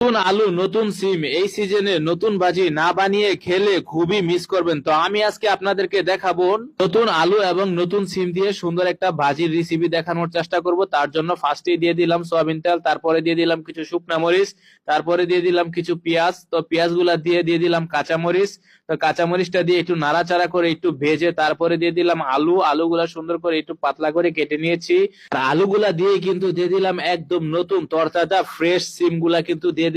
নতুন আলু নতুন সিম এই সিজনে নতুন ভাজি না বানিয়ে খেলে খুবই মিস করবেন। তো আমি আজকে আপনাদেরকে দেখাবো নতুন আলু এবং নতুন সিম দিয়ে সুন্দর একটা ভাজির রেসিপি দেখানোর চেষ্টা করব। তার জন্য ফার্স্টে দিয়ে দিলাম সয়াবিন তেল, তারপরে দিয়ে দিলাম কিছু শুকনা মরিচ, তারপরে দিয়ে দিলাম কিছু পেঁয়াজ। তো পেঁয়াজ গুলা দিয়ে দিলাম কাঁচামরিচ। তো কাঁচামরিচটা দিয়ে একটু নাড়াচাড়া করে একটু ভেজে তারপরে দিয়ে দিলাম আলুগুলা সুন্দর করে একটু পাতলা করে কেটে নিয়েছি। আর আলুগুলা দিয়ে কিন্তু দিয়ে দিলাম একদম নতুন তরতাজা ফ্রেশ সিম গুলা কিন্তু দিয়ে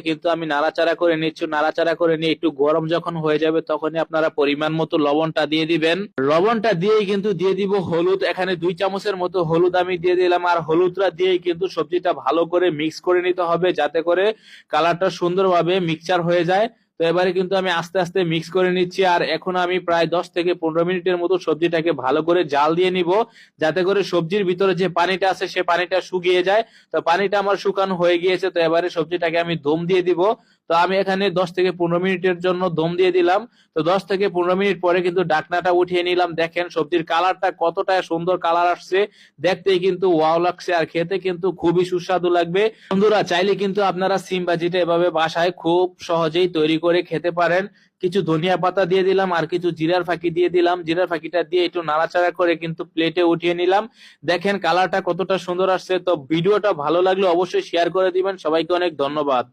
কিন্তু আমি নাড়াচাড়া করে নিচ্ছি। নাড়াচাড়া করে নিয়ে একটু গরম যখন হয়ে যাবে তখনই আপনারা পরিমাণ মতো লবণটা দিয়ে দিবেন। লবণটা দিয়েই কিন্তু দিয়ে দিব হলুদ, এখানে 2 চামচের মতো হলুদ আমি দিয়ে দিলাম। আর হলুদটা দিয়েই কিন্তু সবজিটা ভালো করে মিক্স করে নিতে হবে যাতে করে কালারটা সুন্দরভাবে মিক্সচার হয়ে যায়। তো এবারে কিন্তু আমি আস্তে আস্তে মিক্স করে নিচ্ছি। আর এখন আমি প্রায় 10 থেকে 15 মিনিটের মতো সবজিটাকে ভালো করে জাল দিয়ে নিব যাতে করে সবজির ভিতরে যে পানিটা আছে সে পানিটা শুকিয়ে যায়। তো পানিটা আমার শুকানো হয়ে গিয়েছে। তো এবারে সবজিটাকে আমি দম দিয়ে দিব। তো আমি এখানে 10 থেকে 15 মিনিটের জন্য দম দিয়ে দিলাম। তো 10 থেকে 15 মিনিট পরে কিন্তু ঢাকনাটা উঠিয়ে নিলাম। দেখেন সবজির কালারটা কতটা সুন্দর কালার আসছে, দেখতেই কিন্তু ওয়াও লাগছে আর খেতে কিন্তু খুবই সুস্বাদু লাগবে। বন্ধুরা চাইলে কিন্তু আপনারা সিম ভাজিটা এভাবে বাসায় খুব সহজেই তৈরি করে খেতে পারেন। কিছু ধনিয়া পাতা দিয়ে দিলাম আর কিছু জিরার ফাঁকি দিয়ে দিলাম। জিরার ফাঁকিটা দিয়ে একটু নাড়াচাড়া করে কিন্তু প্লেটে উঠিয়ে নিলাম। দেখেন কালারটা কতটা সুন্দর আসছে। তো ভিডিওটা ভালো লাগলে অবশ্যই শেয়ার করে দিবেন। সবাইকে অনেক ধন্যবাদ।